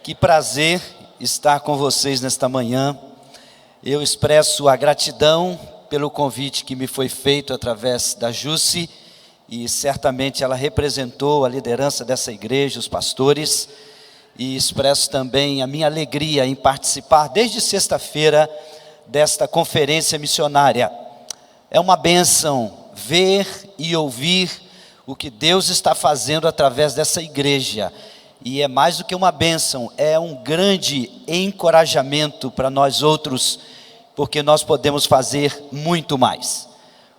Que prazer estar com vocês nesta manhã. Eu expresso a gratidão pelo convite que me foi feito através da Jusce, e certamente ela representou a liderança dessa igreja, os pastores, e expresso também a minha alegria em participar desde sexta-feira desta conferência missionária. É uma bênção ver e ouvir o que Deus está fazendo através dessa igreja. E é mais do que uma bênção, é um grande encorajamento para nós outros, porque nós podemos fazer muito mais.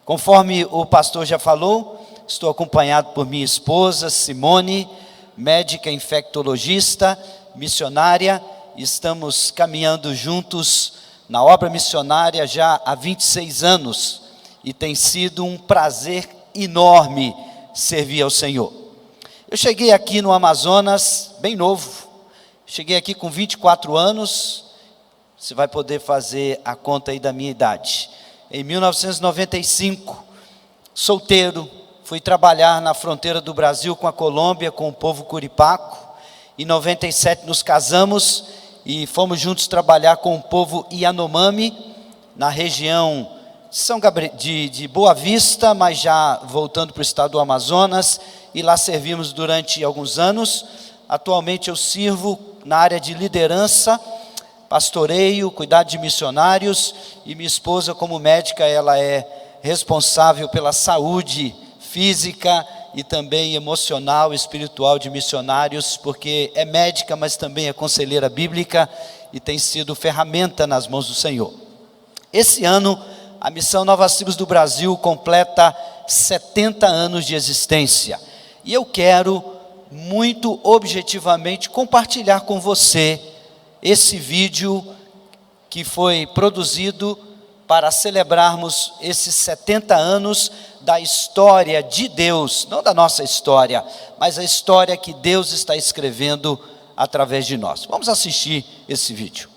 Conforme o pastor já falou, estou acompanhado por minha esposa, Simone, médica infectologista, missionária. Estamos caminhando juntos na obra missionária já há 26 anos, e tem sido um prazer enorme servir ao Senhor. Eu cheguei aqui no Amazonas, bem novo, cheguei aqui com 24 anos, você vai poder fazer a conta aí da minha idade. Em 1995, solteiro, fui trabalhar na fronteira do Brasil com a Colômbia, com o povo Curipaco. Em 97 nos casamos e fomos juntos trabalhar com o povo Yanomami, na região de Boa Vista, mas já voltando para o estado do Amazonas, e lá servimos durante alguns anos. Atualmente eu sirvo na área de liderança, pastoreio, cuidado de missionários, e minha esposa, como médica, ela é responsável pela saúde física e também emocional e espiritual de missionários, porque é médica, mas também é conselheira bíblica e tem sido ferramenta nas mãos do Senhor. Esse ano, a Missão Novas Tribos do Brasil completa 70 anos de existência. E eu quero, muito objetivamente, compartilhar com você esse vídeo que foi produzido para celebrarmos esses 70 anos da história de Deus, não da nossa história, mas a história que Deus está escrevendo através de nós. Vamos assistir esse vídeo.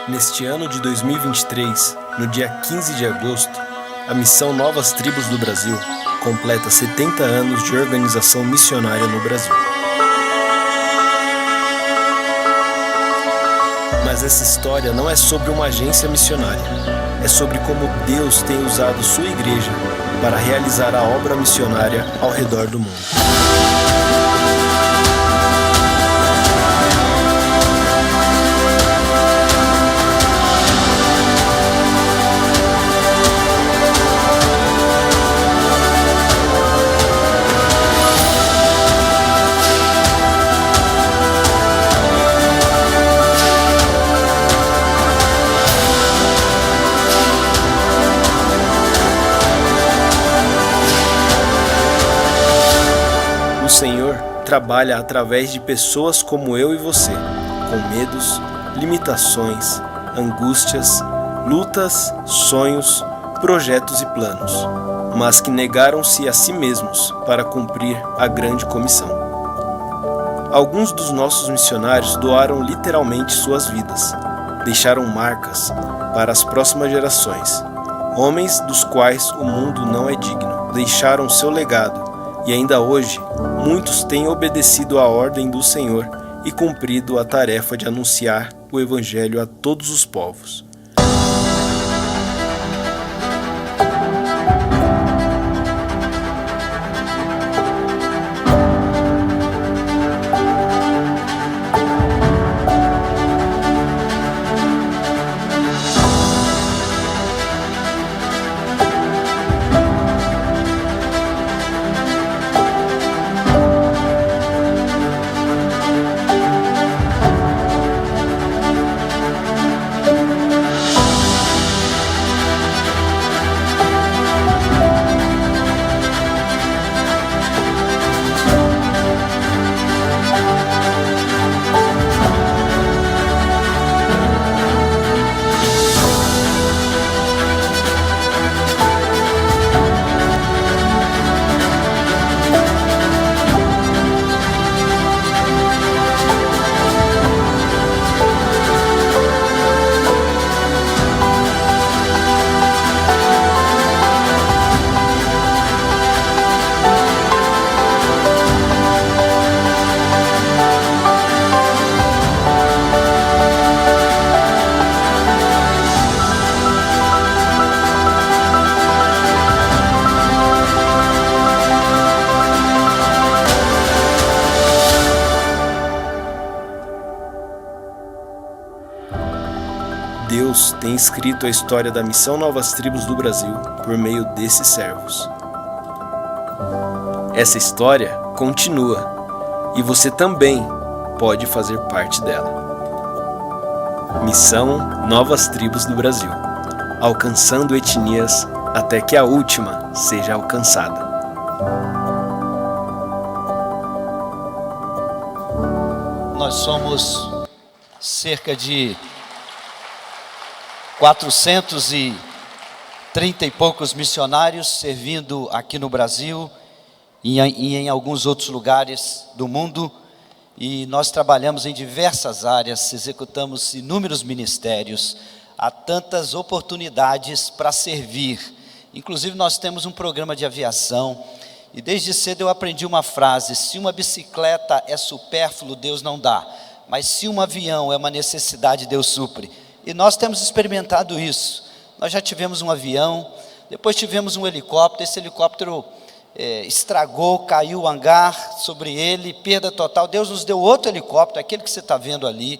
Neste ano de 2023, no dia 15 de agosto, a Missão Novas Tribos do Brasil completa 70 anos de organização missionária no Brasil. Mas essa história não é sobre uma agência missionária, é sobre como Deus tem usado sua igreja para realizar a obra missionária ao redor do mundo. O Senhor trabalha através de pessoas como eu e você, com medos, limitações, angústias, lutas, sonhos, projetos e planos, mas que negaram-se a si mesmos para cumprir a grande comissão. Alguns dos nossos missionários doaram literalmente suas vidas, deixaram marcas para as próximas gerações, homens dos quais o mundo não é digno, deixaram seu legado. E ainda hoje, muitos têm obedecido à ordem do Senhor e cumprido a tarefa de anunciar o Evangelho a todos os povos. Deus tem escrito a história da Missão Novas Tribos do Brasil por meio desses servos. Essa história continua e você também pode fazer parte dela. Missão Novas Tribos do Brasil, alcançando etnias até que a última seja alcançada. Nós somos cerca de 430 e poucos missionários servindo aqui no Brasil e em alguns outros lugares do mundo, e nós trabalhamos em diversas áreas, executamos inúmeros ministérios, há tantas oportunidades para servir. Inclusive nós temos um programa de aviação, e desde cedo eu aprendi uma frase: se uma bicicleta é supérfluo, Deus não dá, mas se um avião é uma necessidade, Deus supre. E nós temos experimentado isso. Nós já tivemos um avião, depois tivemos um helicóptero, esse helicóptero estragou, caiu o hangar sobre ele, perda total. Deus nos deu outro helicóptero, aquele que você está vendo ali,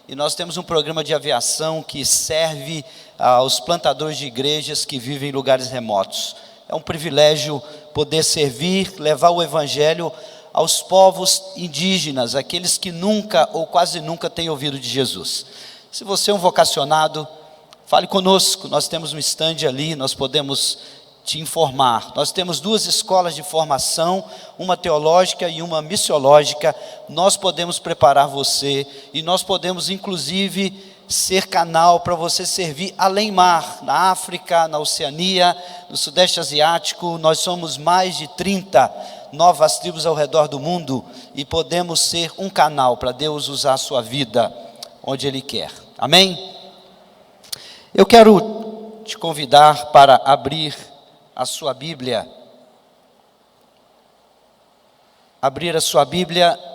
e nós temos um programa de aviação que serve aos plantadores de igrejas que vivem em lugares remotos. É um privilégio poder servir, levar o evangelho aos povos indígenas, aqueles que nunca ou quase nunca têm ouvido de Jesus. Se você é um vocacionado, fale conosco, nós temos um stand ali, nós podemos te informar. Nós temos 2 escolas de formação, uma teológica e uma missiológica. Nós podemos preparar você e nós podemos inclusive ser canal para você servir além mar, na África, na Oceania, no Sudeste Asiático. Nós somos mais de 30 novas tribos ao redor do mundo e podemos ser um canal para Deus usar a sua vida onde Ele quer. Amém? Eu quero te convidar para abrir a sua Bíblia,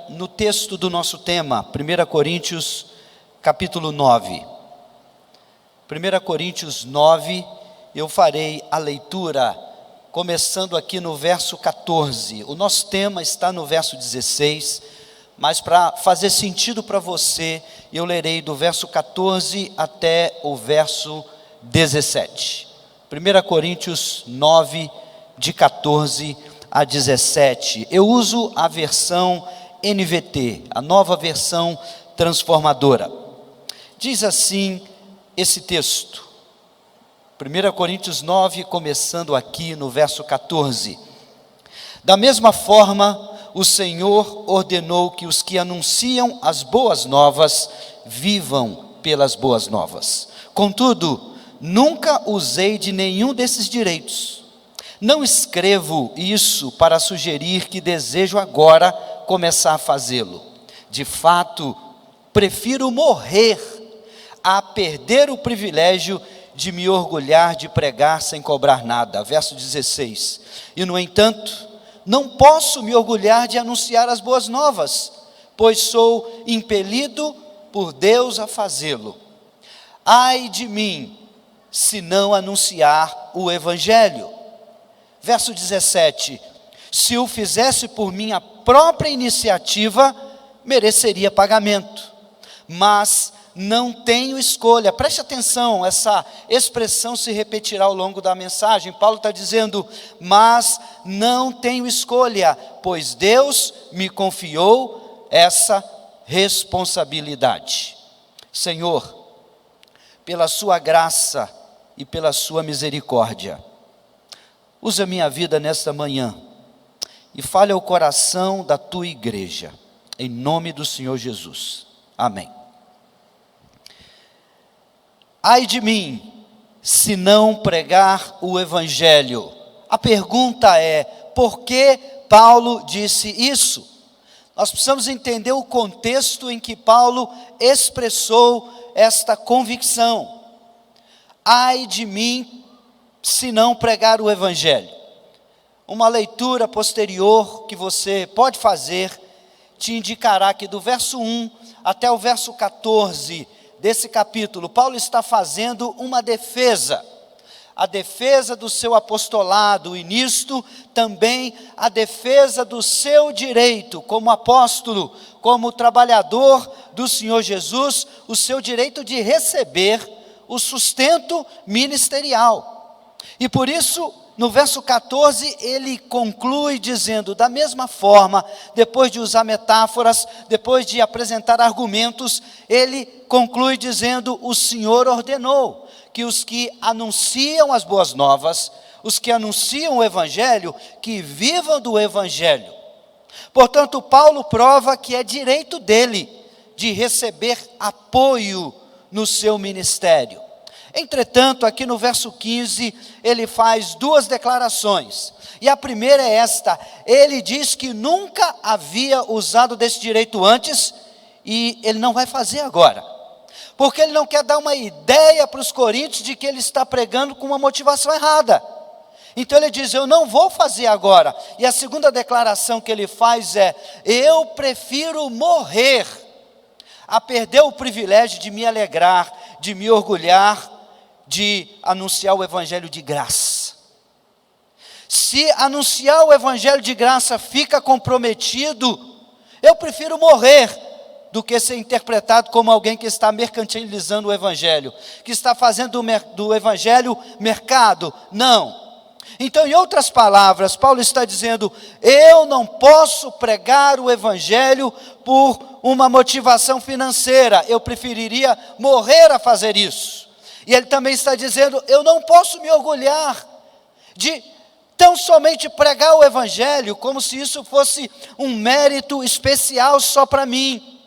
no texto do nosso tema, 1 Coríntios capítulo 9. 1 Coríntios 9, eu farei a leitura, começando aqui no verso 14. O nosso tema está no verso 16, mas para fazer sentido para você, eu lerei do verso 14 até o verso 17. 1 Coríntios 9, de 14 a 17. Eu uso a versão NVT, a nova versão transformadora. Diz assim esse texto, 1 Coríntios 9, começando aqui no verso 14. Da mesma forma, o Senhor ordenou que os que anunciam as boas novas vivam pelas boas novas. Contudo, nunca usei de nenhum desses direitos. Não escrevo isso para sugerir que desejo agora começar a fazê-lo. De fato, prefiro morrer a perder o privilégio de me orgulhar de pregar sem cobrar nada. Verso 16. E no entanto, não posso me orgulhar de anunciar as boas novas, pois sou impelido por Deus a fazê-lo. Ai de mim, se não anunciar o evangelho. Verso 17, se o fizesse por minha própria iniciativa, mereceria pagamento, mas não tenho escolha. Preste atenção, essa expressão se repetirá ao longo da mensagem. Paulo está dizendo, mas não tenho escolha, pois Deus me confiou essa responsabilidade. Senhor, pela sua graça e pela sua misericórdia, usa minha vida nesta manhã e fale ao coração da tua igreja, em nome do Senhor Jesus, amém. Ai de mim, se não pregar o evangelho. A pergunta é, por que Paulo disse isso? Nós precisamos entender o contexto em que Paulo expressou esta convicção. Ai de mim, se não pregar o evangelho. Uma leitura posterior que você pode fazer, te indicará que do verso 1 até o verso 14 desse capítulo, Paulo está fazendo uma defesa. A defesa do seu apostolado, e nisto também a defesa do seu direito como apóstolo, como trabalhador do Senhor Jesus, o seu direito de receber o sustento ministerial. E por isso, no verso 14, ele conclui dizendo, da mesma forma, depois de usar metáforas, depois de apresentar argumentos, ele conclui dizendo, o Senhor ordenou que os que anunciam as boas novas, os que anunciam o Evangelho, que vivam do Evangelho. Portanto, Paulo prova que é direito dele de receber apoio no seu ministério. Entretanto, aqui no verso 15, ele faz duas declarações. E a primeira é esta: ele diz que nunca havia usado desse direito antes e ele não vai fazer agora. Porque ele não quer dar uma ideia para os coríntios de que ele está pregando com uma motivação errada. Então ele diz, eu não vou fazer agora. E a segunda declaração que ele faz é, eu prefiro morrer a perder o privilégio de me alegrar, de me orgulhar, de anunciar o Evangelho de graça. Se anunciar o Evangelho de graça fica comprometido, eu prefiro morrer do que ser interpretado como alguém que está mercantilizando o Evangelho, que está fazendo do Evangelho mercado. Não. Então, em outras palavras, Paulo está dizendo, eu não posso pregar o Evangelho por uma motivação financeira, eu preferiria morrer a fazer isso. E ele também está dizendo, eu não posso me orgulhar de tão somente pregar o Evangelho, como se isso fosse um mérito especial só para mim.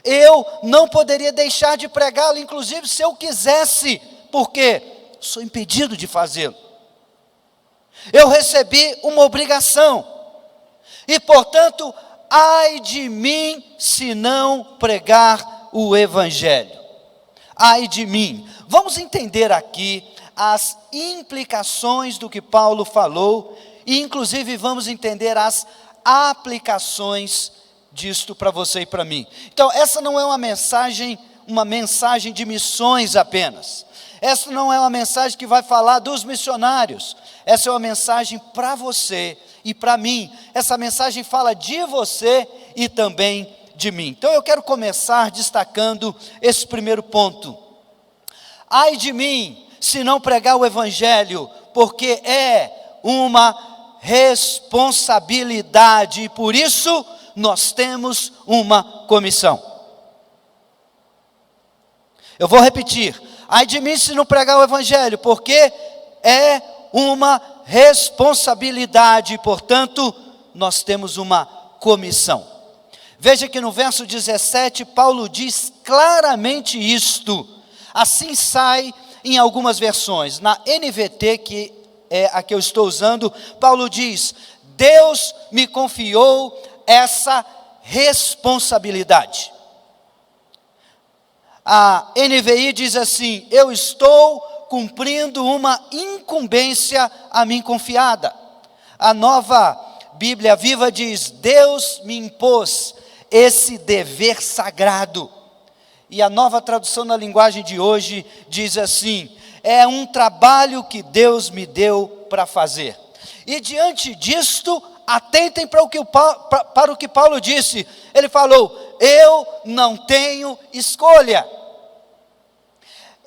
Eu não poderia deixar de pregá-lo, inclusive se eu quisesse, porque sou impedido de fazê-lo. Eu recebi uma obrigação, e portanto, ai de mim se não pregar o Evangelho. Ai de mim. Vamos entender aqui as implicações do que Paulo falou, e inclusive vamos entender as aplicações disto para você e para mim. Então, essa não é uma mensagem de missões apenas. Essa não é uma mensagem que vai falar dos missionários. Essa é uma mensagem para você e para mim. Essa mensagem fala de você e também de mim. Então eu quero começar destacando esse primeiro ponto. Ai de mim, se não pregar o Evangelho, porque é uma responsabilidade e por isso nós temos uma comissão. Eu vou repetir. Ai de mim se não pregar o Evangelho, porque é uma responsabilidade e, portanto, nós temos uma comissão. Veja que no verso 17, Paulo diz claramente isto. Assim sai em algumas versões. Na NVT, que é a que eu estou usando, Paulo diz, Deus me confiou essa responsabilidade. A NVI diz assim, eu estou cumprindo uma incumbência a mim confiada. A Nova Bíblia Viva diz, Deus me impôs esse dever sagrado. E a Nova Tradução na linguagem de hoje diz assim, é um trabalho que Deus me deu para fazer. E diante disto, atentem para o que Paulo disse. Ele falou, eu não tenho escolha.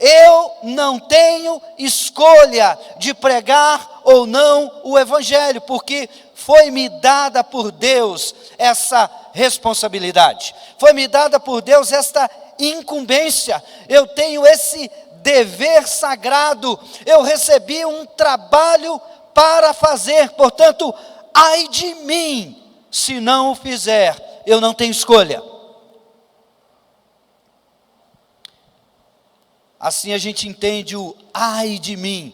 Eu não tenho escolha de pregar ou não o Evangelho, porque foi-me dada por Deus essa responsabilidade. Foi-me dada por Deus esta incumbência. Eu tenho esse dever sagrado. Eu recebi um trabalho para fazer. Portanto, ai de mim, se não o fizer, eu não tenho escolha. Assim a gente entende o ai de mim,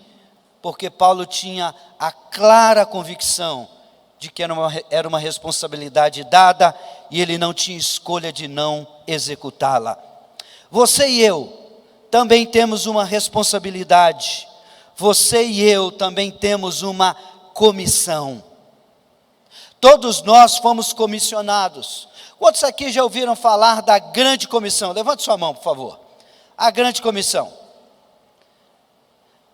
porque Paulo tinha a clara convicção de que era uma responsabilidade dada e ele não tinha escolha de não executá-la. Você e eu também temos uma responsabilidade. Você e eu também temos uma comissão. Todos nós fomos comissionados. Quantos aqui já ouviram falar da grande comissão? Levante sua mão, por favor. A grande comissão.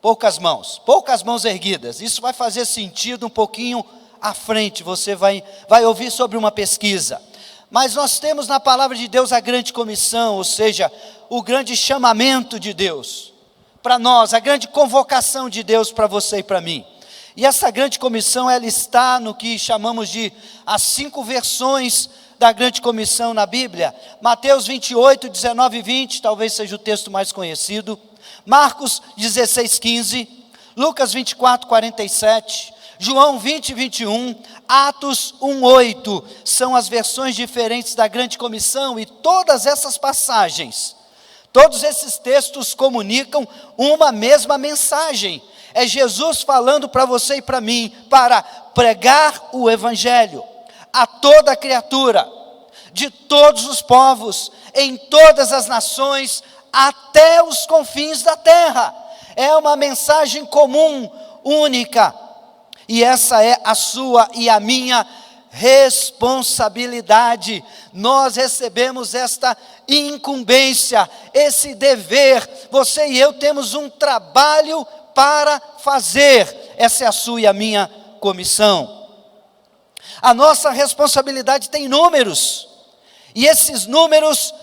Poucas mãos erguidas. Isso vai fazer sentido um pouquinho à frente. Você vai ouvir sobre uma pesquisa. Mas nós temos na palavra de Deus a grande comissão, ou seja, o grande chamamento de Deus. para nós, a grande convocação de Deus para você e para mim. E essa grande comissão, ela está no que chamamos de as 5 versões da grande comissão na Bíblia. Mateus 28, 19 e 20, talvez seja o texto mais conhecido. Marcos 16, 15. Lucas 24, 47. João 20, 21. Atos 1, 8. São as versões diferentes da grande comissão, e todas essas passagens, todos esses textos comunicam uma mesma mensagem. É Jesus falando para você e para mim, para pregar o evangelho a toda criatura, de todos os povos, em todas as nações, até os confins da terra. É uma mensagem comum, única, e essa é a sua e a minha responsabilidade. Nós recebemos esta incumbência, esse dever. Você e eu temos um trabalho para fazer. Essa é a sua e a minha comissão. A nossa responsabilidade tem números, e esses números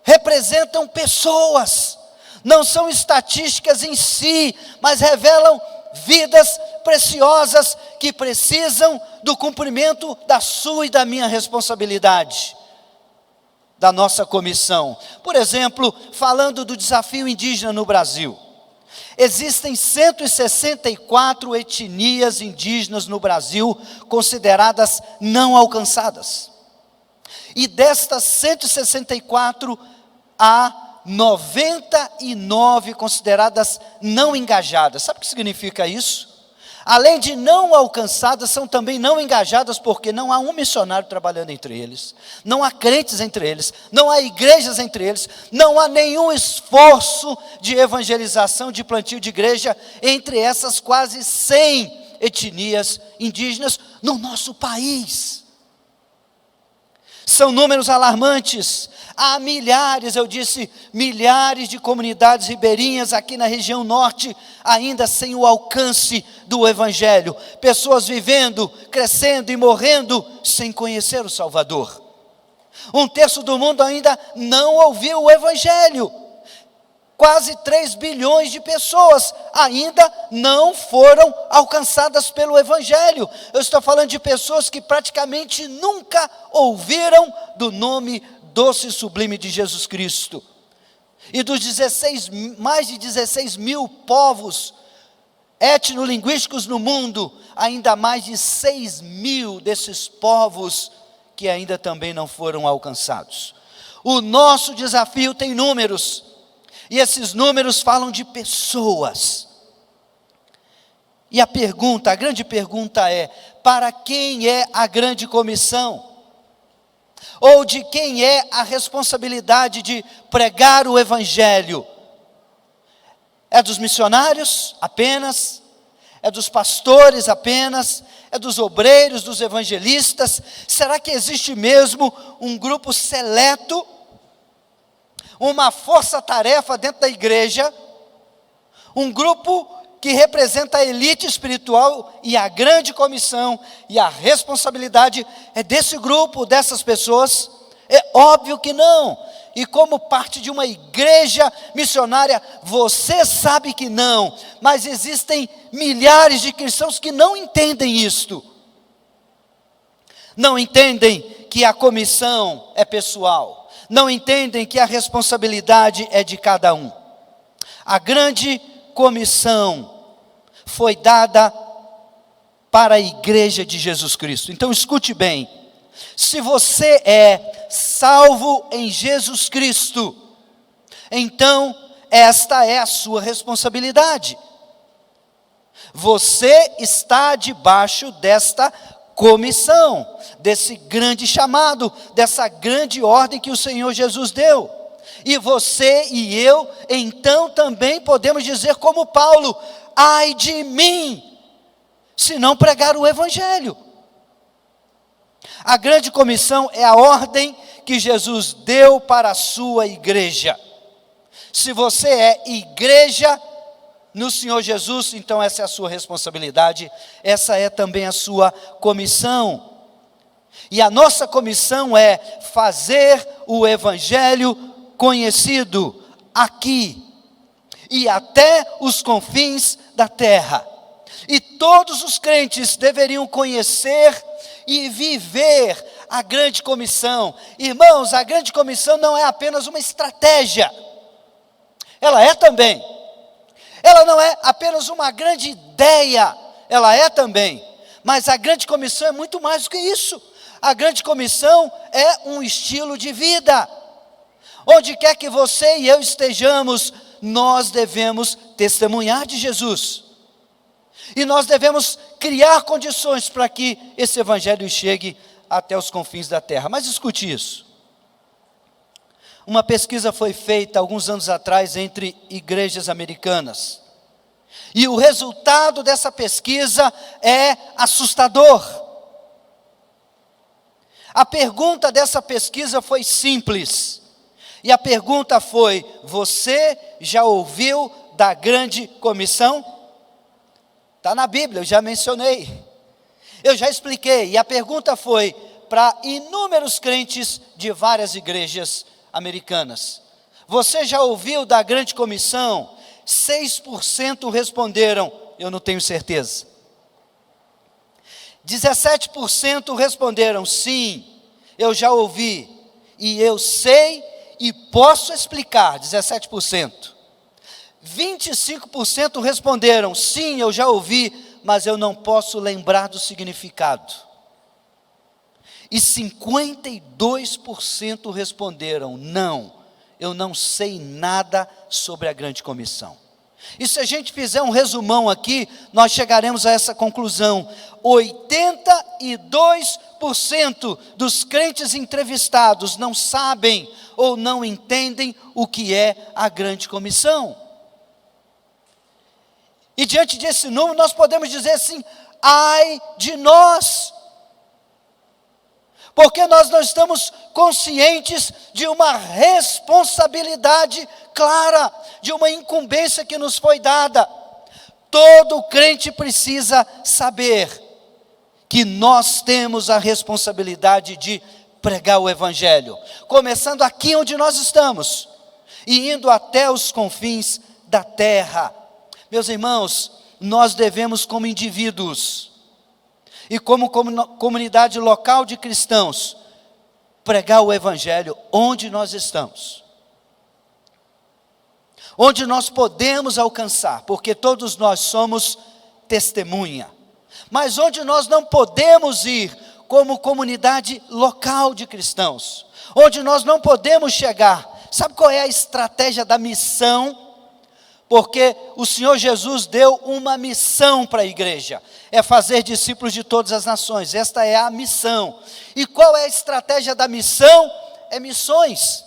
representam pessoas, não são estatísticas em si, mas revelam vidas preciosas que precisam do cumprimento da sua e da minha responsabilidade, da nossa comissão. Por exemplo, falando do desafio indígena no Brasil, existem 164 etnias indígenas no Brasil consideradas não alcançadas. E destas 164, há 99 consideradas não engajadas. Sabe o que significa isso? Além de não alcançadas, são também não engajadas, porque não há um missionário trabalhando entre eles, não há crentes entre eles, não há igrejas entre eles, não há nenhum esforço de evangelização, de plantio de igreja entre essas quase 100 etnias indígenas no nosso país. São números alarmantes. Há milhares, eu disse, milhares de comunidades ribeirinhas aqui na região norte, ainda sem o alcance do evangelho. Pessoas vivendo, crescendo e morrendo sem conhecer o Salvador. 1/3 do mundo ainda não ouviu o evangelho. Quase 3 bilhões de pessoas ainda não foram alcançadas pelo evangelho. Eu estou falando de pessoas que praticamente nunca ouviram do nome doce e sublime de Jesus Cristo. E dos mais de 16 mil povos etnolinguísticos no mundo, ainda mais de 6 mil desses povos que ainda também não foram alcançados. O nosso desafio tem números, e esses números falam de pessoas. E a grande pergunta é: para quem é a grande comissão? Ou de quem é a responsabilidade de pregar o evangelho? É dos missionários apenas? É dos pastores apenas? É dos obreiros, dos evangelistas? Será que existe mesmo um grupo seleto, uma força-tarefa dentro da igreja, um grupo que representa a elite espiritual, e a grande comissão e a responsabilidade é desse grupo, dessas pessoas? É óbvio que não. E como parte de uma igreja missionária, você sabe que não, mas existem milhares de cristãos que não entendem isto. Não entendem que a comissão é pessoal, não entendem que a responsabilidade é de cada um. A grande comissão foi dada para a igreja de Jesus Cristo. Então escute bem: se você é salvo em Jesus Cristo, então esta é a sua responsabilidade. Você está debaixo desta comissão, desse grande chamado, dessa grande ordem que o Senhor Jesus deu. E você e eu, então, também podemos dizer como Paulo: ai de mim, se não pregar o evangelho. A grande comissão é a ordem que Jesus deu para a sua igreja. Se você é igreja no Senhor Jesus, então essa é a sua responsabilidade, essa é também a sua comissão. E a nossa comissão é fazer o evangelho conhecido aqui e até os confins da terra. E todos os crentes deveriam conhecer e viver a grande comissão. Irmãos, a grande comissão não é apenas uma estratégia. Ela é também. Ela não é apenas uma grande ideia. Ela é também. Mas a grande comissão é muito mais do que isso. A grande comissão é um estilo de vida. Onde quer que você e eu estejamos, nós devemos testemunhar de Jesus. E nós devemos criar condições para que esse evangelho chegue até os confins da terra. Mas escute isso. Uma pesquisa foi feita alguns anos atrás entre igrejas americanas. E o resultado dessa pesquisa é assustador. A pergunta dessa pesquisa foi simples. E a pergunta foi: você já ouviu da grande comissão? Está na Bíblia, eu já mencionei. Eu já expliquei. E a pergunta foi para inúmeros crentes de várias igrejas americanas: você já ouviu da grande comissão? 6% responderam: eu não tenho certeza. 17% responderam: sim, eu já ouvi, e eu sei e posso explicar. 17%. 25% responderam: sim, eu já ouvi, mas eu não posso lembrar do significado. E 52% responderam: não, eu não sei nada sobre a grande comissão. E se a gente fizer um resumão aqui, nós chegaremos a essa conclusão: 82% dos crentes entrevistados não sabem ou não entendem o que é a grande comissão. E diante desse número nós podemos dizer assim: ai de nós, porque nós não estamos conscientes de uma responsabilidade clara, de uma incumbência que nos foi dada. Todo crente precisa saber que nós temos a responsabilidade de pregar o evangelho, começando aqui onde nós estamos e indo até os confins da terra. Meus irmãos, nós devemos, como indivíduos e como comunidade local de cristãos, pregar o evangelho onde nós estamos, onde nós podemos alcançar, porque todos nós somos testemunha. Mas onde nós não podemos ir como comunidade local de cristãos, onde nós não podemos chegar, sabe qual é a estratégia da missão? Porque o Senhor Jesus deu uma missão para a igreja: é fazer discípulos de todas as nações. Esta é a missão. E qual é a estratégia da missão? É missões.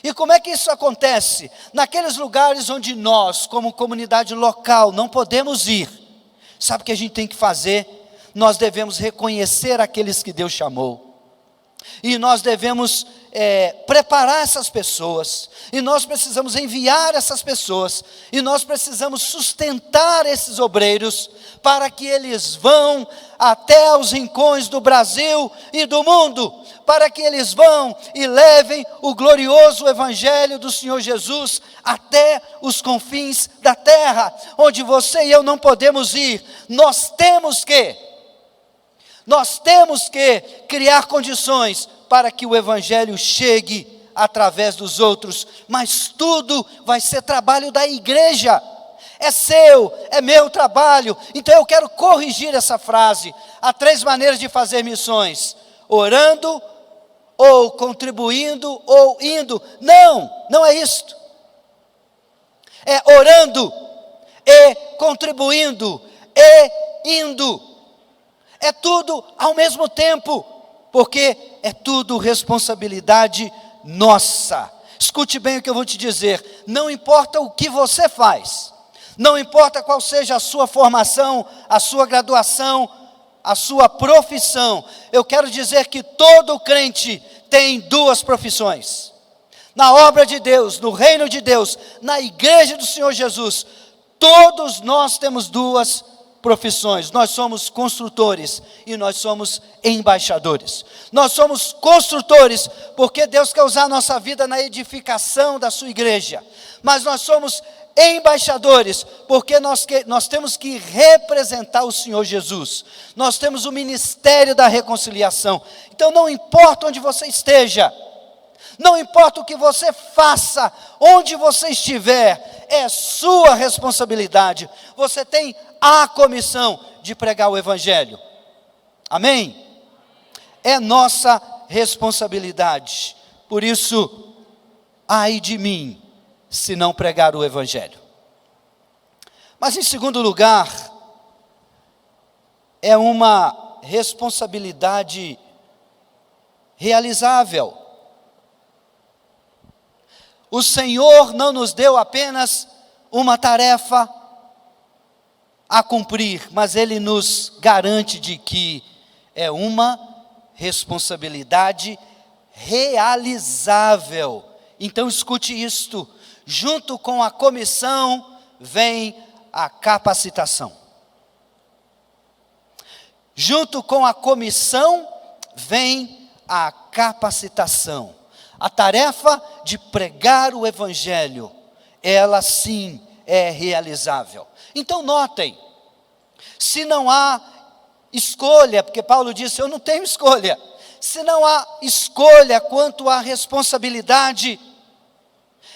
E como é que isso acontece? Naqueles lugares onde nós, como comunidade local, não podemos ir, sabe o que a gente tem que fazer? Nós devemos reconhecer aqueles que Deus chamou. E nós devemos preparar essas pessoas, e nós precisamos enviar essas pessoas, e nós precisamos sustentar esses obreiros, para que eles vão até os rincões do Brasil e do mundo, para que eles vão e levem o glorioso evangelho do Senhor Jesus até os confins da terra, onde você e eu não podemos ir. Nós temos que criar condições para que o evangelho chegue através dos outros, mas tudo vai ser trabalho da igreja. É seu, é meu trabalho. Então eu quero corrigir essa frase. Há 3 maneiras de fazer missões: orando, ou contribuindo, ou indo. Não é isto. É orando, e contribuindo, e indo. É tudo ao mesmo tempo, porque é tudo responsabilidade nossa. Escute bem o que eu vou te dizer: não importa o que você faz, não importa qual seja a sua formação, a sua graduação, a sua profissão, eu quero dizer que todo crente tem 2 profissões. Na obra de Deus, no reino de Deus, na igreja do Senhor Jesus, todos nós temos 2 profissões. Nós somos construtores e nós somos embaixadores. Nós somos construtores porque Deus quer usar a nossa vida na edificação da sua igreja, mas nós somos embaixadores, porque nós temos que representar o Senhor Jesus. Nós temos o ministério da reconciliação. Então não importa onde você esteja, não importa o que você faça, onde você estiver, é sua responsabilidade. Você tem a comissão de pregar o Evangelho. Amém? É nossa responsabilidade. Por isso, ai de mim, se não pregar o Evangelho. Mas em segundo lugar, é uma responsabilidade realizável. O Senhor não nos deu apenas uma tarefa a cumprir, mas Ele nos garante de que é uma responsabilidade realizável. Então escute isto: junto com a comissão vem a capacitação. Junto com a comissão vem a capacitação. A tarefa de pregar o Evangelho, ela sim é realizável. Então notem, se não há escolha, porque Paulo disse, eu não tenho escolha. Se não há escolha quanto à responsabilidade,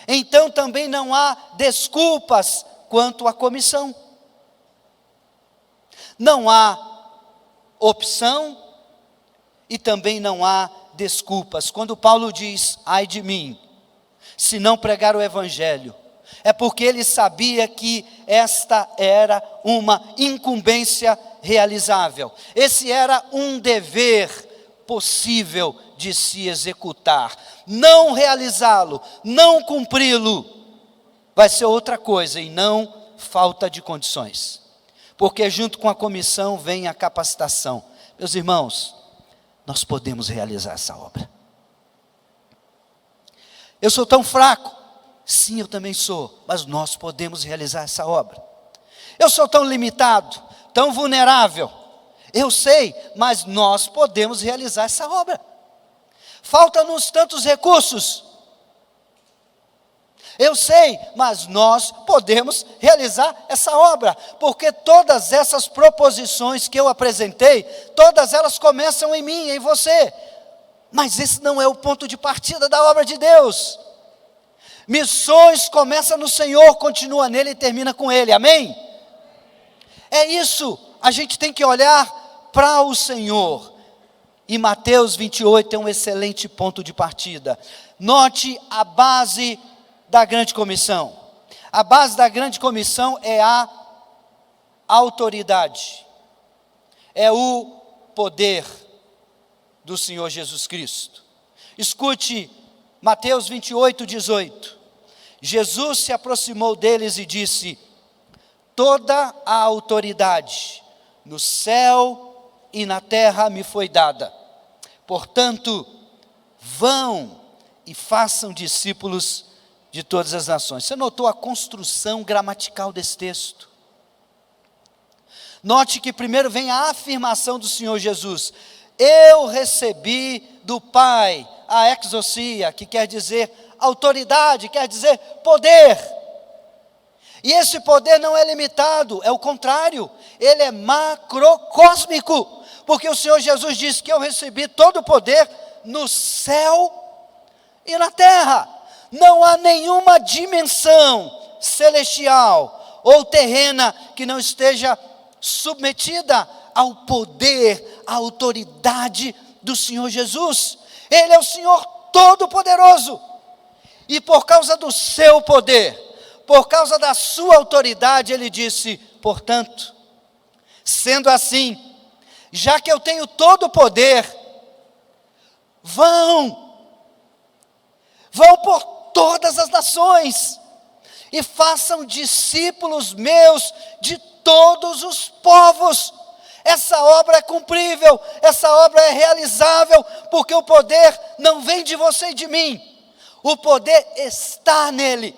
então também não há desculpas quanto à comissão. Não há opção e também não há desculpas. Quando Paulo diz, ai de mim, se não pregar o Evangelho, é porque ele sabia que esta era uma incumbência realizável. Esse era um dever possível de se executar. Não realizá-lo, não cumpri-lo, vai ser outra coisa e não falta de condições. Porque junto com a comissão vem a capacitação. Meus irmãos, nós podemos realizar essa obra. Eu sou tão fraco. Sim, eu também sou, mas nós podemos realizar essa obra. Eu sou tão limitado, tão vulnerável. Eu sei, mas nós podemos realizar essa obra. Faltam-nos tantos recursos. Eu sei, mas nós podemos realizar essa obra, porque todas essas proposições que eu apresentei, todas elas começam em mim, em você. Mas esse não é o ponto de partida da obra de Deus. Missões começa no Senhor, continua nele e termina com ele, amém? É isso, a gente tem que olhar para o Senhor. E Mateus 28 é um excelente ponto de partida. Note a base da grande comissão. A base da grande comissão é a autoridade. É o poder do Senhor Jesus Cristo. Escute Mateus 28, 18. Jesus se aproximou deles e disse, toda a autoridade no céu e na terra me foi dada. Portanto, vão e façam discípulos de todas as nações. Você notou a construção gramatical desse texto? Note que primeiro vem a afirmação do Senhor Jesus. Eu recebi do Pai a exousia, que quer dizer autoridade, quer dizer poder. E esse poder não é limitado, é o contrário, ele é macrocósmico, porque o Senhor Jesus disse que eu recebi todo o poder no céu e na terra. Não há nenhuma dimensão celestial ou terrena que não esteja submetida ao poder, à autoridade do Senhor Jesus. Ele é o Senhor Todo-Poderoso. E por causa do seu poder, por causa da sua autoridade, ele disse, portanto, sendo assim, já que eu tenho todo o poder, vão por todas as nações, e façam discípulos meus de todos os povos. Essa obra é cumprível, essa obra é realizável, porque o poder não vem de você e de mim, o poder está nele.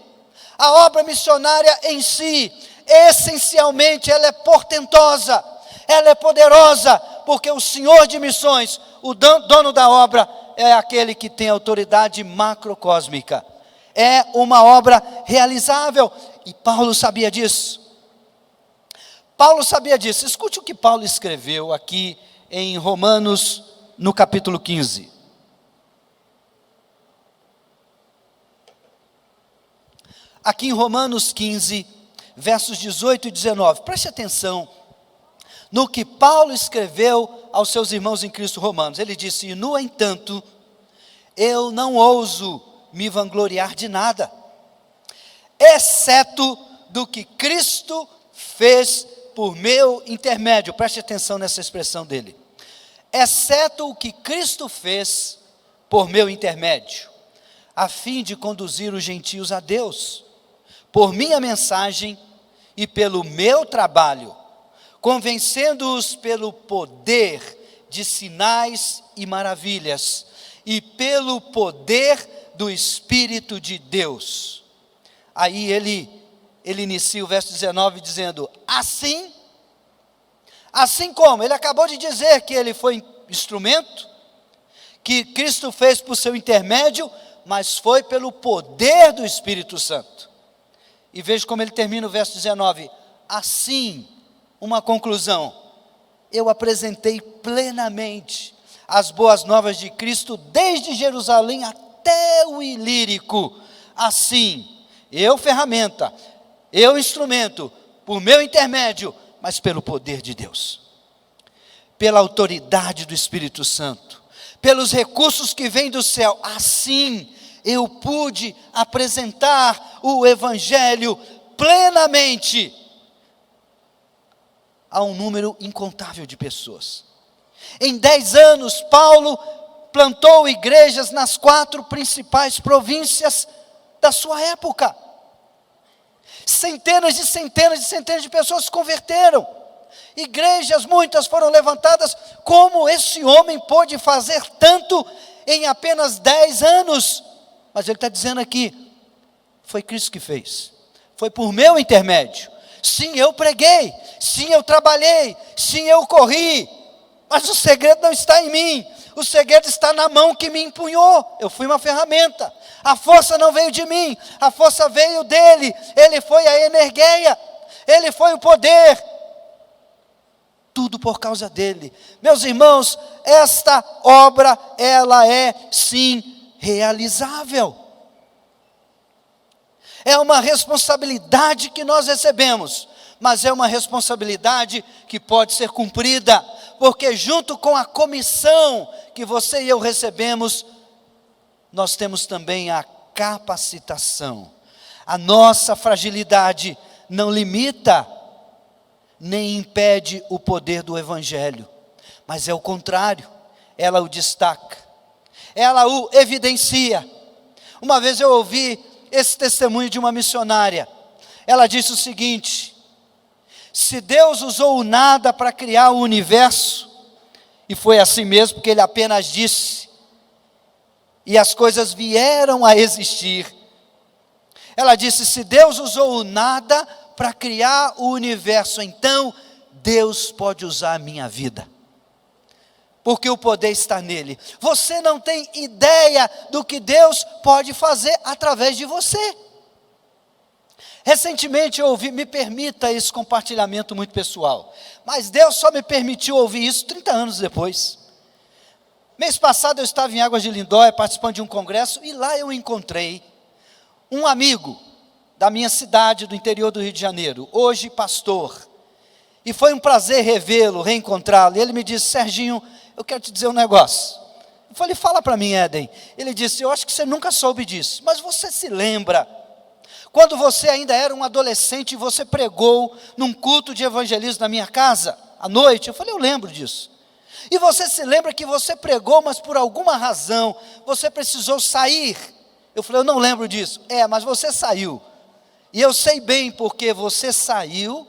A obra missionária em si, essencialmente, ela é portentosa, ela é poderosa, porque o Senhor de missões, o dono da obra, é aquele que tem autoridade macrocósmica. É uma obra realizável. E Paulo sabia disso. Paulo sabia disso. Escute o que Paulo escreveu aqui em Romanos, no capítulo 15. Aqui em Romanos 15, versos 18 e 19. Preste atenção no que Paulo escreveu aos seus irmãos em Cristo romanos. Ele disse: no entanto, eu não ouso me vangloriar de nada, exceto do que Cristo fez por meu intermédio. Preste atenção nessa expressão dele. Exceto o que Cristo fez por meu intermédio, a fim de conduzir os gentios a Deus, por minha mensagem e pelo meu trabalho, convencendo-os pelo poder de sinais e maravilhas, e pelo poder do Espírito de Deus. Aí ele inicia o verso 19 dizendo: assim como ele acabou de dizer que ele foi instrumento, que Cristo fez por seu intermédio, mas foi pelo poder do Espírito Santo. E veja como ele termina o verso 19: assim, uma conclusão, eu apresentei plenamente as boas novas de Cristo, desde Jerusalém até o Ilírico. Assim, eu ferramenta, eu instrumento, por meu intermédio, mas pelo poder de Deus, pela autoridade do Espírito Santo, pelos recursos que vêm do céu. Assim, eu pude apresentar o Evangelho plenamente a um número incontável de pessoas. Em 10 anos, Paulo plantou igrejas nas 4 principais províncias da sua época. Centenas de pessoas se converteram. Igrejas muitas foram levantadas. Como esse homem pôde fazer tanto em apenas 10 anos? Mas ele está dizendo aqui: foi Cristo que fez, foi por meu intermédio. Sim, eu preguei, sim, eu trabalhei, sim, eu corri, mas o segredo não está em mim, o segredo está na mão que me empunhou. Eu fui uma ferramenta, a força não veio de mim, a força veio dele. Ele foi a energia, ele foi o poder, tudo por causa dele. Meus irmãos, esta obra, ela é sim realizável. É uma responsabilidade que nós recebemos, mas é uma responsabilidade que pode ser cumprida, porque junto com a comissão que você e eu recebemos, nós temos também a capacitação. A nossa fragilidade não limita, nem impede o poder do Evangelho, mas é o contrário, ela o destaca, ela o evidencia. Uma vez eu ouvi esse testemunho de uma missionária. Ela disse o seguinte: se Deus usou o nada para criar o universo, e foi assim mesmo, porque ele apenas disse, e as coisas vieram a existir. Ela disse: se Deus usou o nada para criar o universo, então Deus pode usar a minha vida, porque o poder está nele. Você não tem ideia do que Deus pode fazer através de você. Recentemente eu ouvi, me permita esse compartilhamento muito pessoal, mas Deus só me permitiu ouvir isso 30 anos depois. Mês passado eu estava em Águas de Lindóia, participando de um congresso, e lá eu encontrei um amigo da minha cidade, do interior do Rio de Janeiro, hoje pastor, e foi um prazer revê-lo, reencontrá-lo. E ele me disse: Serginho, eu quero te dizer um negócio. Eu falei: fala para mim, Éden. Ele disse: eu acho que você nunca soube disso, mas você se lembra quando você ainda era um adolescente e você pregou num culto de evangelismo na minha casa, à noite? Eu falei: eu lembro disso. E você se lembra que você pregou, mas por alguma razão você precisou sair? Eu falei: eu não lembro disso. Mas você saiu. E eu sei bem porque você saiu,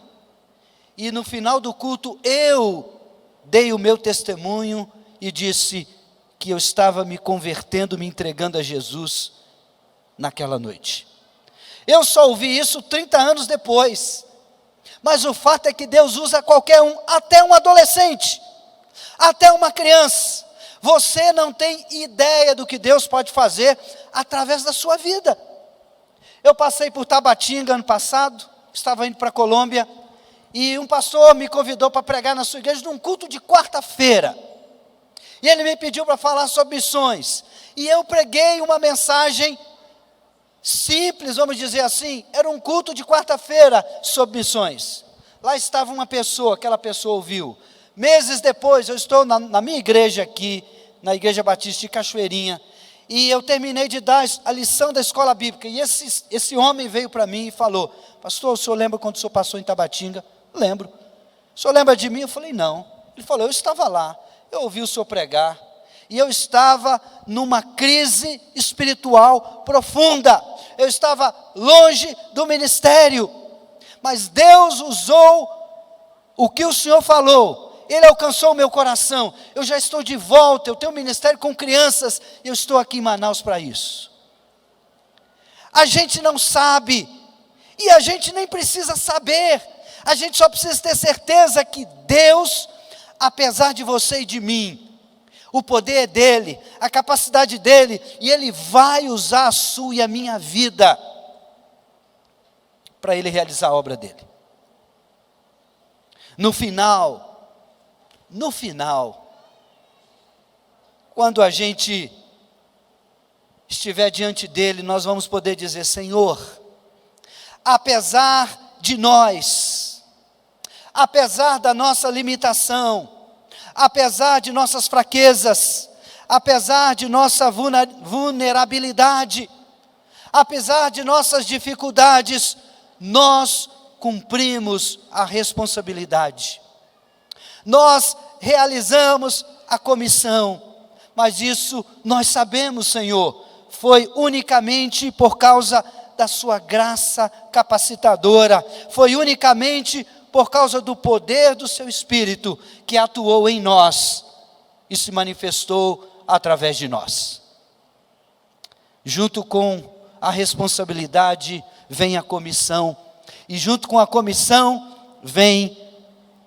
e no final do culto eu dei o meu testemunho e disse que eu estava me convertendo, me entregando a Jesus naquela noite. Eu só ouvi isso 30 anos depois, mas o fato é que Deus usa qualquer um, até um adolescente, até uma criança. Você não tem ideia do que Deus pode fazer através da sua vida. Eu passei por Tabatinga ano passado, estava indo para a Colômbia, e um pastor me convidou para pregar na sua igreja num culto de quarta-feira. E ele me pediu para falar sobre missões. E eu preguei uma mensagem simples, vamos dizer assim. Era um culto de quarta-feira sobre missões. Lá estava uma pessoa, aquela pessoa ouviu. Meses depois, eu estou na minha igreja aqui, na Igreja Batista de Cachoeirinha, e eu terminei de dar a lição da escola bíblica. E esse homem veio para mim e falou: pastor, o senhor lembra quando o senhor passou em Tabatinga? Lembro. O senhor lembra de mim? Eu falei: não. Ele falou: eu estava lá, eu ouvi o senhor pregar, e eu estava numa crise espiritual profunda, eu estava longe do ministério, mas Deus usou o que o senhor falou, Ele alcançou o meu coração, eu já estou de volta, eu tenho um ministério com crianças, e eu estou aqui em Manaus para isso. A gente não sabe, e a gente nem precisa saber, a gente só precisa ter certeza que Deus, apesar de você e de mim, o poder é dEle, a capacidade dEle, e Ele vai usar a sua e a minha vida, para Ele realizar a obra dEle. No final, quando a gente estiver diante dEle, nós vamos poder dizer: Senhor, apesar de nós, apesar da nossa limitação, apesar de nossas fraquezas, apesar de nossa vulnerabilidade, apesar de nossas dificuldades, nós cumprimos a responsabilidade. Nós realizamos a comissão, mas isso nós sabemos, Senhor, foi unicamente por causa da sua graça capacitadora, foi unicamente por causa do poder do seu Espírito que atuou em nós e se manifestou através de nós. Junto com a responsabilidade vem a comissão, e junto com a comissão vem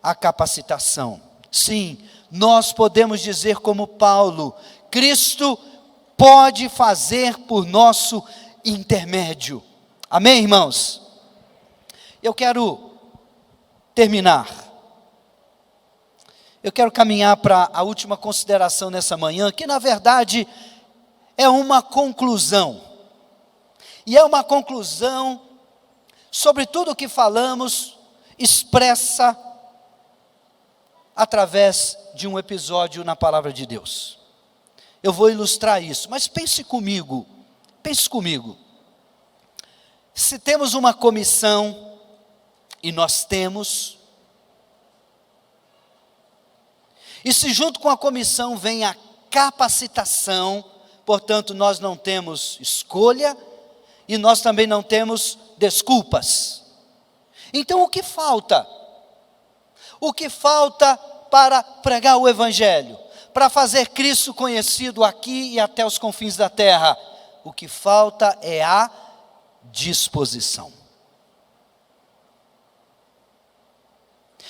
a capacitação. Sim, nós podemos dizer como Paulo: Cristo pode fazer por nosso intermédio. Amém, irmãos? Eu quero terminar. Eu quero caminhar para a última consideração nessa manhã, que na verdade é uma conclusão. E é uma conclusão sobre tudo o que falamos, expressa através de um episódio na palavra de Deus. Eu vou ilustrar isso, mas pense comigo. Se temos uma comissão, e nós temos, e se junto com a comissão vem a capacitação, portanto nós não temos escolha, e nós também não temos desculpas. Então o que falta? O que falta para pregar o Evangelho? Para fazer Cristo conhecido aqui e até os confins da terra? O que falta é a disposição.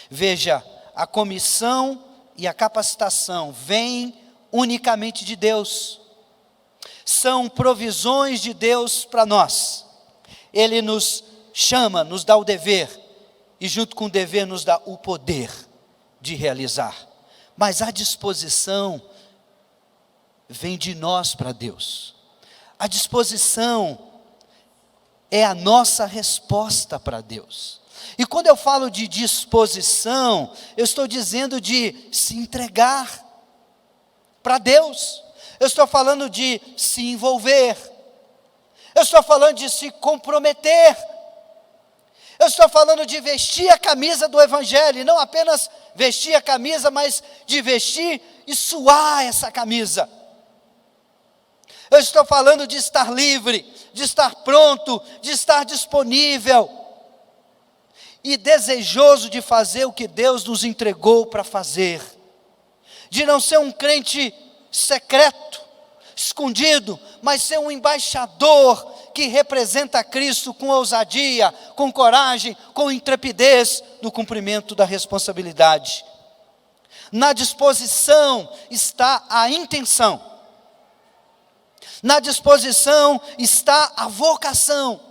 Veja, a comissão e a capacitação vêm unicamente de Deus. São provisões de Deus para nós. Ele nos chama, nos dá o dever, e junto com o dever nos dá o poder de realizar. Mas a disposição vem de nós para Deus. A disposição é a nossa resposta para Deus. E quando eu falo de disposição, eu estou dizendo de se entregar para Deus. Eu estou falando de se envolver. Eu estou falando de se comprometer. Eu estou falando de vestir a camisa do Evangelho, e não apenas vestir a camisa, mas de vestir e suar essa camisa. Eu estou falando de estar livre, de estar pronto, de estar disponível e desejoso de fazer o que Deus nos entregou para fazer, de não ser um crente secreto, escondido, mas ser um embaixador que representa Cristo com ousadia, com coragem, com intrepidez no cumprimento da responsabilidade. Na disposição está a intenção. Na disposição está a vocação.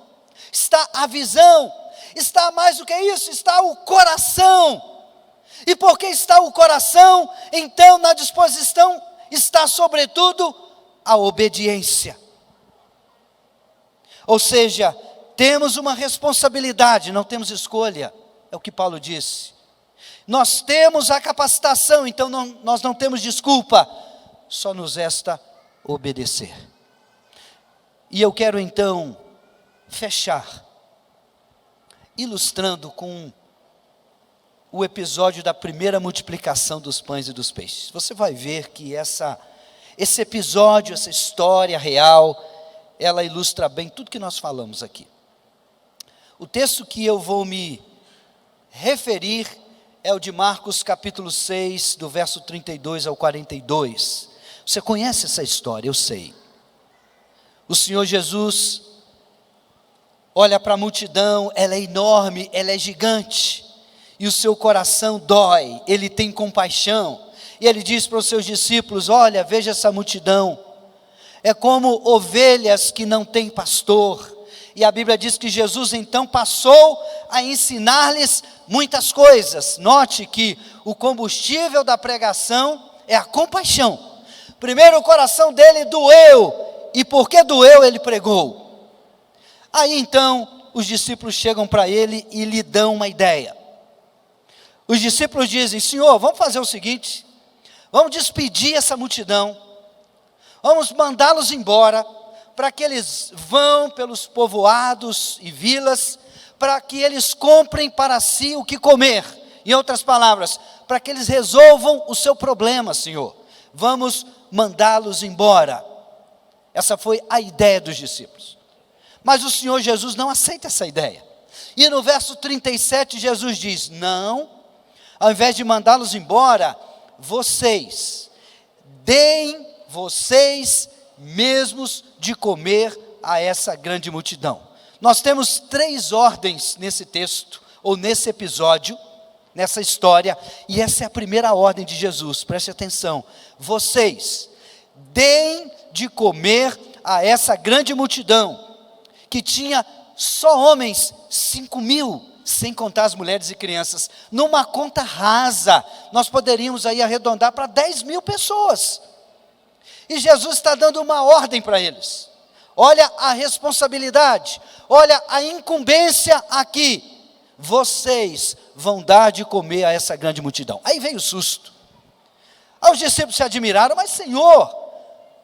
está a visão, está mais do que isso, está o coração. E porque está o coração, então na disposição está sobretudo a obediência. Ou seja, temos uma responsabilidade, não temos escolha, é o que Paulo disse. Nós temos a capacitação, então nós não temos desculpa, só nos resta obedecer. E eu quero então fechar, ilustrando com o episódio da primeira multiplicação dos pães e dos peixes. Você vai ver que esse episódio, essa história real, ela ilustra bem tudo que nós falamos aqui. O texto que eu vou me referir é o de Marcos capítulo 6, do verso 32 ao 42. Você conhece essa história, eu sei. O Senhor Jesus olha para a multidão, ela é enorme, ela é gigante, e o seu coração dói, ele tem compaixão, e ele diz para os seus discípulos: olha, veja essa multidão, é como ovelhas que não têm pastor. E a Bíblia diz que Jesus então passou a ensinar-lhes muitas coisas. Note que o combustível da pregação é a compaixão. Primeiro o coração dele doeu, e porque doeu ele pregou. Aí então os discípulos chegam para ele e lhe dão uma ideia. Os discípulos dizem: Senhor, vamos fazer o seguinte, vamos despedir essa multidão, vamos mandá-los embora, para que eles vão pelos povoados e vilas, para que eles comprem para si o que comer. Em outras palavras, para que eles resolvam o seu problema, Senhor. Vamos mandá-los embora. Essa foi a ideia dos discípulos. Mas o Senhor Jesus não aceita essa ideia. E no verso 37 Jesus diz: não, ao invés de mandá-los embora, deem vocês mesmos de comer a essa grande multidão. Nós temos 3 ordens nesse texto, ou nesse episódio, nessa história, e essa é a primeira ordem de Jesus, preste atenção: vocês deem de comer a essa grande multidão, que tinha só homens, 5.000, sem contar as mulheres e crianças. Numa conta rasa, nós poderíamos aí arredondar para 10.000 pessoas. E Jesus está dando uma ordem para eles. Olha a responsabilidade, olha a incumbência aqui. Vocês vão dar de comer a essa grande multidão. Aí veio o susto. Aí os discípulos se admiraram: mas Senhor,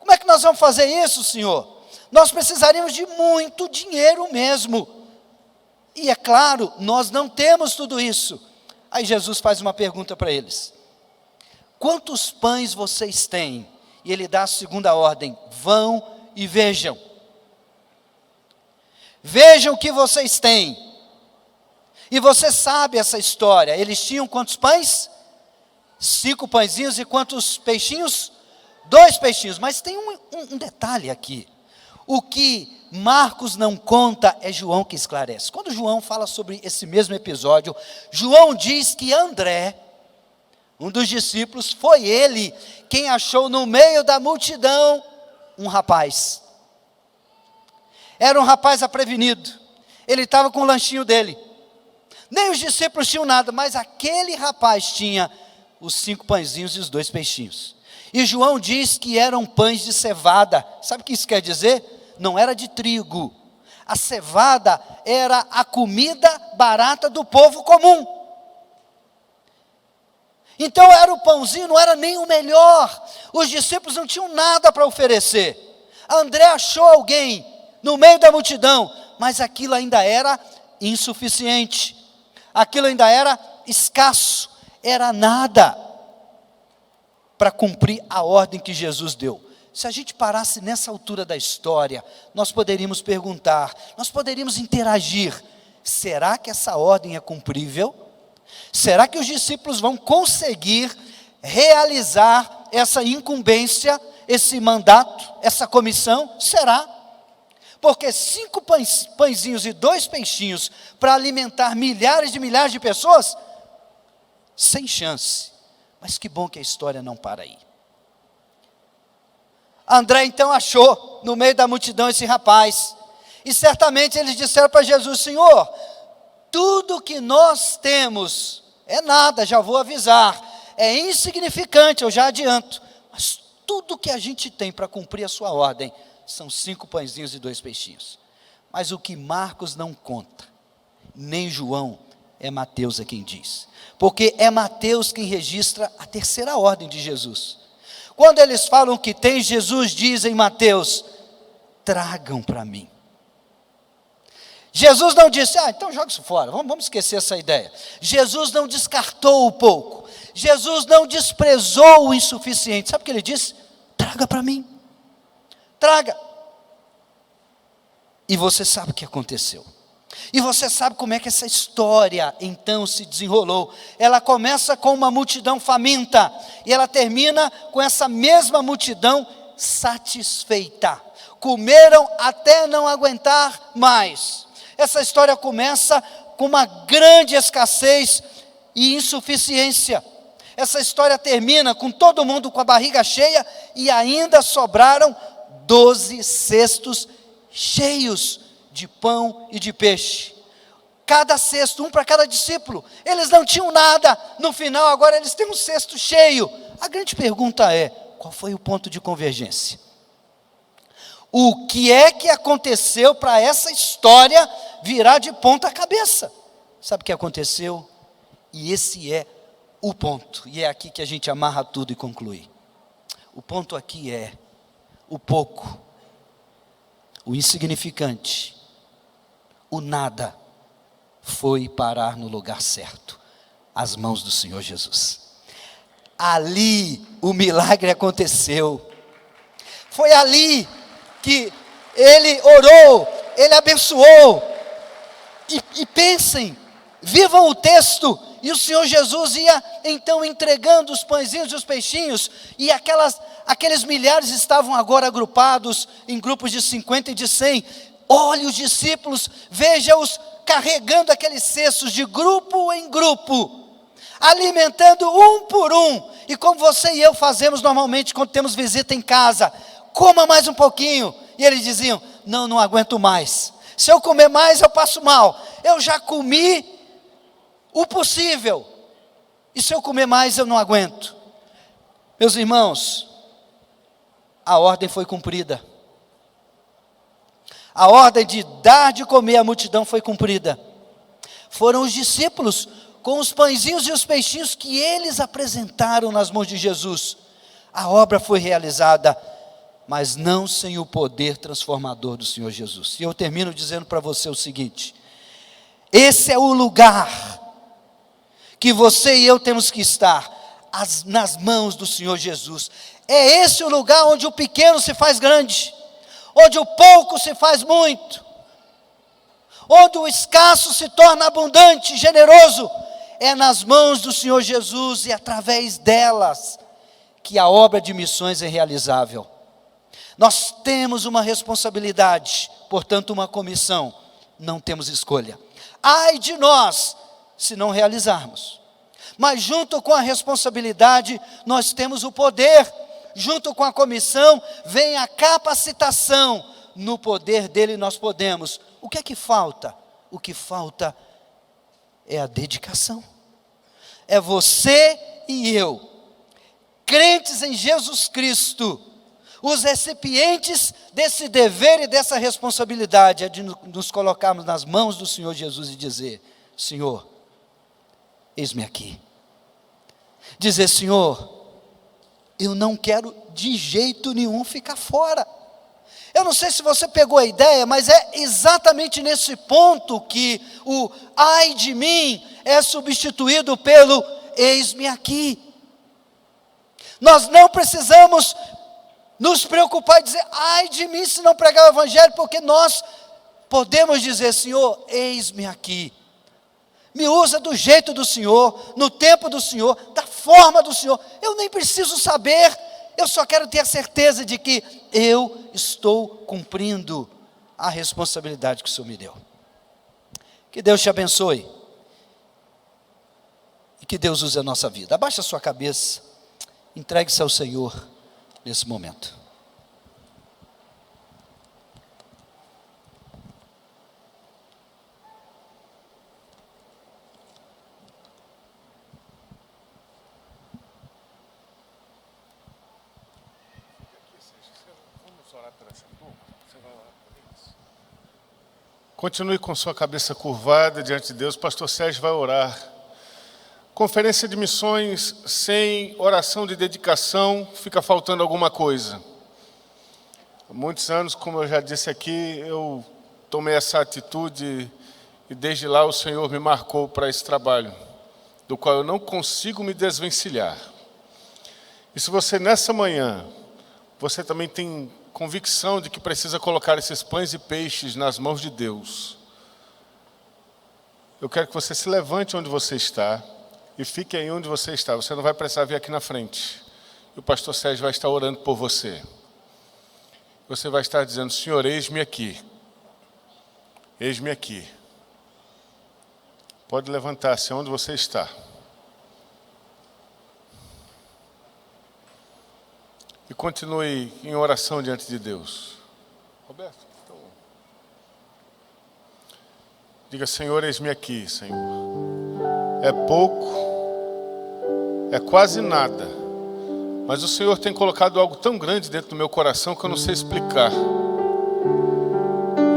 como é que nós vamos fazer isso, Senhor? Nós precisaríamos de muito dinheiro mesmo. E é claro, nós não temos tudo isso. Aí Jesus faz uma pergunta para eles: quantos pães vocês têm? E ele dá a segunda ordem: vão e vejam. Vejam o que vocês têm. E você sabe essa história. Eles tinham quantos pães? 5 pãezinhos. E quantos peixinhos? 2 peixinhos. Mas tem um detalhe aqui. O que Marcos não conta é João que esclarece. Quando João fala sobre esse mesmo episódio, João diz que André, um dos discípulos, foi ele quem achou no meio da multidão um rapaz. Era um rapaz aprevenido. Ele estava com o lanchinho dele. Nem os discípulos tinham nada, mas aquele rapaz tinha os 5 pãezinhos e os 2 peixinhos. E João diz que eram pães de cevada. Sabe o que isso quer dizer? Não era de trigo. A cevada era a comida barata do povo comum. Então era o pãozinho, não era nem o melhor. Os discípulos não tinham nada para oferecer. André achou alguém no meio da multidão, mas aquilo ainda era insuficiente. Aquilo ainda era escasso. Era nada para cumprir a ordem que Jesus deu. Se a gente parasse nessa altura da história, nós poderíamos perguntar, nós poderíamos interagir: será que essa ordem é cumprível? Será que os discípulos vão conseguir realizar essa incumbência, esse mandato, essa comissão? Será? Porque 5 pãezinhos e 2 peixinhos para alimentar milhares de pessoas? Sem chance. Mas que bom que a história não para aí. André então achou no meio da multidão esse rapaz. E certamente eles disseram para Jesus: Senhor, tudo que nós temos é nada, já vou avisar, é insignificante, eu já adianto, mas tudo que a gente tem para cumprir a sua ordem são 5 pãezinhos e 2 peixinhos. Mas o que Marcos não conta, nem João, é Mateus quem diz, porque é Mateus quem registra a terceira ordem de Jesus. Quando eles falam que tem, Jesus diz em Mateus: tragam para mim. Jesus não disse: então joga isso fora, vamos esquecer essa ideia. Jesus não descartou o pouco, Jesus não desprezou o insuficiente. Sabe o que ele disse? Traga para mim, traga. E você sabe o que aconteceu, e você sabe como é que essa história então se desenrolou. Ela começa com uma multidão faminta, e ela termina com essa mesma multidão satisfeita. Comeram até não aguentar mais. Essa história começa com uma grande escassez e insuficiência. Essa história termina com todo mundo com a barriga cheia, e ainda sobraram 12 cestos cheios de pão e de peixe. Cada cesto, um para cada discípulo. Eles não tinham nada, no final agora eles têm um cesto cheio. A grande pergunta é: qual foi o ponto de convergência? O que é que aconteceu para essa história virar de ponta cabeça? Sabe o que aconteceu? E esse é o ponto, e é aqui que a gente amarra tudo e conclui. O ponto aqui é: o pouco, o insignificante, o nada, foi parar no lugar certo, às mãos do Senhor Jesus. Ali o milagre aconteceu. Foi ali que ele orou, ele abençoou. E pensem, vivam o texto. E o Senhor Jesus ia então entregando os pãezinhos e os peixinhos, e aqueles milhares estavam agora agrupados em grupos de 50 e de 100. Olhe os discípulos, veja-os carregando aqueles cestos de grupo em grupo, alimentando um por um. E como você e eu fazemos normalmente quando temos visita em casa: coma mais um pouquinho. E eles diziam: não aguento mais, se eu comer mais eu passo mal, eu já comi o possível, e se eu comer mais eu não aguento. Meus irmãos, a ordem foi cumprida. A ordem de dar de comer à multidão foi cumprida. Foram os discípulos com os pãezinhos e os peixinhos que eles apresentaram nas mãos de Jesus. A obra foi realizada, mas não sem o poder transformador do Senhor Jesus. E eu termino dizendo para você o seguinte: esse é o lugar que você e eu temos que estar, nas mãos do Senhor Jesus. É esse o lugar onde o pequeno se faz grande, onde o pouco se faz muito, onde o escasso se torna abundante, generoso. É nas mãos do Senhor Jesus, e através delas que a obra de missões é realizável. Nós temos uma responsabilidade, portanto uma comissão, não temos escolha. Ai de nós se não realizarmos. Mas junto com a responsabilidade, nós temos o poder. Junto com a comissão, vem a capacitação. No poder dele nós podemos. O que é que falta? O que falta é a dedicação. É você e eu, crentes em Jesus Cristo, os recipientes desse dever e dessa responsabilidade, é de nos colocarmos nas mãos do Senhor Jesus e dizer: Senhor, eis-me aqui. Dizer: Senhor, eu não quero de jeito nenhum ficar fora. Eu não sei se você pegou a ideia, mas é exatamente nesse ponto que o ai de mim é substituído pelo eis-me aqui. Nós não precisamos nos preocupar e dizer: ai de mim se não pregar o evangelho, porque nós podemos dizer: Senhor, eis-me aqui. Me usa do jeito do Senhor, no tempo do Senhor, da forma do Senhor. Eu nem preciso saber, eu só quero ter a certeza de que eu estou cumprindo a responsabilidade que o Senhor me deu. Que Deus te abençoe. E que Deus use a nossa vida. Abaixe a sua cabeça, entregue-se ao Senhor nesse momento. Continue com sua cabeça curvada diante de Deus. O pastor Sérgio vai orar. Conferência de missões sem oração de dedicação, fica faltando alguma coisa. Há muitos anos, como eu já disse aqui, eu tomei essa atitude e desde lá o Senhor me marcou para esse trabalho, do qual eu não consigo me desvencilhar. E se você nessa manhã, você também tem convicção de que precisa colocar esses pães e peixes nas mãos de Deus, eu quero que você se levante onde você está e fique aí onde você está. Você não vai precisar vir aqui na frente. E o pastor Sérgio vai estar orando por você. Você vai estar dizendo: Senhor, eis-me aqui. Eis-me aqui. Pode levantar-se onde você está. E continue em oração diante de Deus. Roberto, então. Diga: Senhor, eis-me aqui, Senhor. É pouco, é quase nada, mas o Senhor tem colocado algo tão grande dentro do meu coração que eu não sei explicar.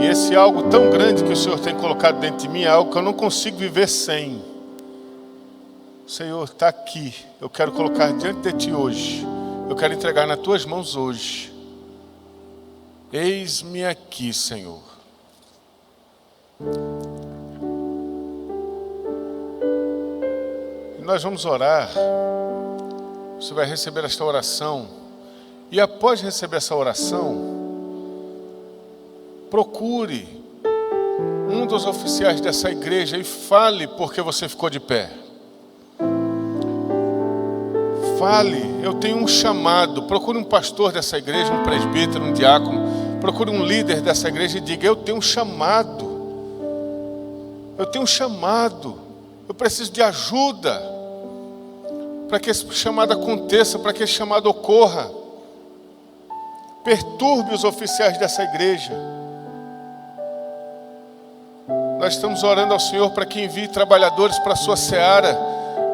E esse algo tão grande que o Senhor tem colocado dentro de mim é algo que eu não consigo viver sem. O Senhor está aqui. Eu quero colocar diante de Ti hoje. Eu quero entregar nas Tuas mãos hoje. Eis-me aqui, Senhor. E nós vamos orar. Você vai receber esta oração. E após receber essa oração, procure um dos oficiais dessa igreja e fale porque você ficou de pé. Fale: eu tenho um chamado. Procure um pastor dessa igreja, um presbítero, um diácono. Procure um líder dessa igreja e diga: eu tenho um chamado. Eu tenho um chamado. Eu preciso de ajuda para que esse chamado aconteça, para que esse chamado ocorra. Perturbe os oficiais dessa igreja. Nós estamos orando ao Senhor para que envie trabalhadores para a sua seara.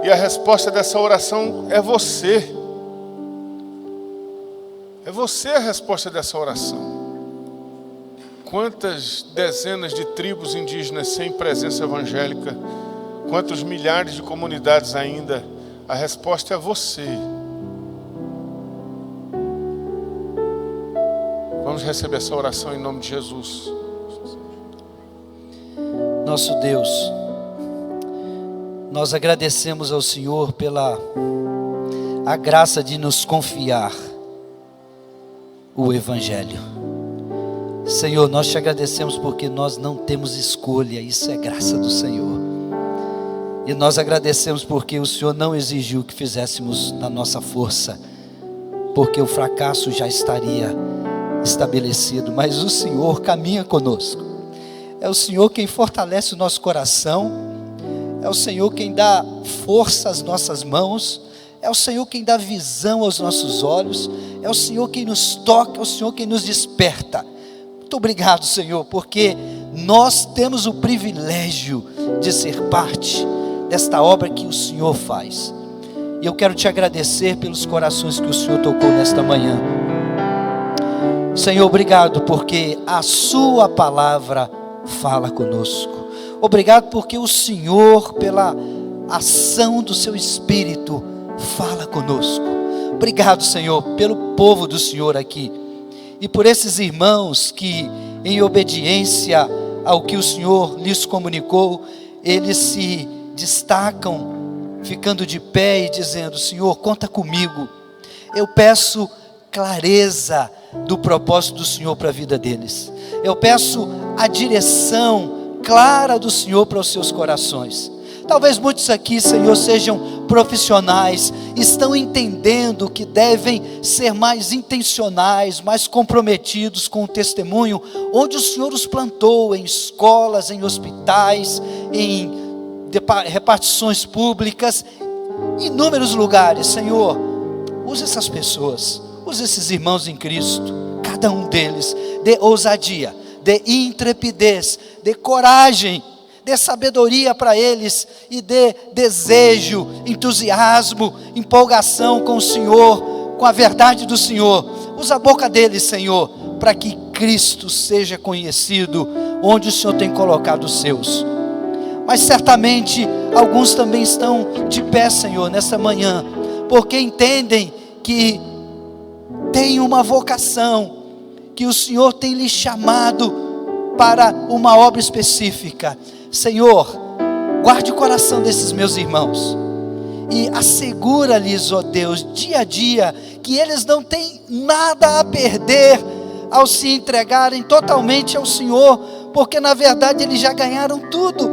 E a resposta dessa oração é você. É você a resposta dessa oração. Quantas dezenas de tribos indígenas sem presença evangélica, quantos milhares de comunidades ainda, a resposta é você. Vamos receber essa oração em nome de Jesus. Nosso Deus, nós agradecemos ao Senhor pela a graça de nos confiar o Evangelho. Senhor, nós te agradecemos porque nós não temos escolha, isso é graça do Senhor. E nós agradecemos porque o Senhor não exigiu que fizéssemos na nossa força, porque o fracasso já estaria estabelecido, mas o Senhor caminha conosco. É o Senhor quem fortalece o nosso coração, é o Senhor quem dá força às nossas mãos, é o Senhor quem dá visão aos nossos olhos, é o Senhor quem nos toca, é o Senhor quem nos desperta. Muito obrigado, Senhor, porque nós temos o privilégio de ser parte desta obra que o Senhor faz. E eu quero te agradecer pelos corações que o Senhor tocou nesta manhã. Senhor, obrigado porque a sua palavra fala conosco. Obrigado porque o Senhor, pela ação do seu Espírito, fala conosco. Obrigado, Senhor, pelo povo do Senhor aqui. E por esses irmãos que, em obediência ao que o Senhor lhes comunicou, eles se destacam, ficando de pé e dizendo: Senhor, conta comigo. Eu peço clareza do propósito do Senhor para a vida deles. Eu peço a direção clara do Senhor para os seus corações. Talvez muitos aqui, Senhor, sejam profissionais, estão entendendo que devem ser mais intencionais, mais comprometidos com o testemunho, onde o Senhor os plantou, em escolas, em hospitais, em repartições públicas, em inúmeros lugares. Senhor, use essas pessoas, use esses irmãos em Cristo, cada um deles, dê ousadia, dê intrepidez, dê coragem, dê sabedoria para eles e dê desejo, entusiasmo, empolgação com o Senhor, com a verdade do Senhor. Usa a boca deles, Senhor, para que Cristo seja conhecido onde o Senhor tem colocado os seus. Mas certamente alguns também estão de pé, Senhor, nessa manhã, porque entendem que tem uma vocação, que o Senhor tem lhe chamado para uma obra específica. Senhor, guarde o coração desses meus irmãos e assegura-lhes, ó Deus, dia a dia, que eles não têm nada a perder ao se entregarem totalmente ao Senhor, porque na verdade eles já ganharam tudo.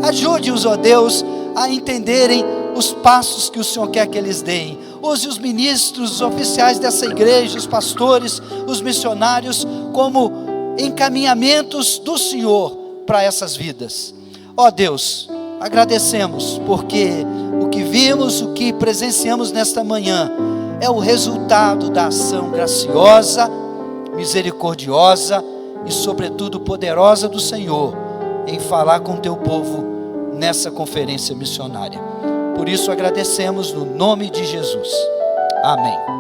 Ajude-os, ó Deus, a entenderem os passos que o Senhor quer que eles deem. Use os ministros, os oficiais dessa igreja, os pastores, os missionários, como encaminhamentos do Senhor para essas vidas. Ó Deus, agradecemos, porque o que vimos, o que presenciamos nesta manhã, é o resultado da ação graciosa, misericordiosa e sobretudo poderosa do Senhor, em falar com o teu povo nessa conferência missionária. Por isso agradecemos no nome de Jesus. Amém.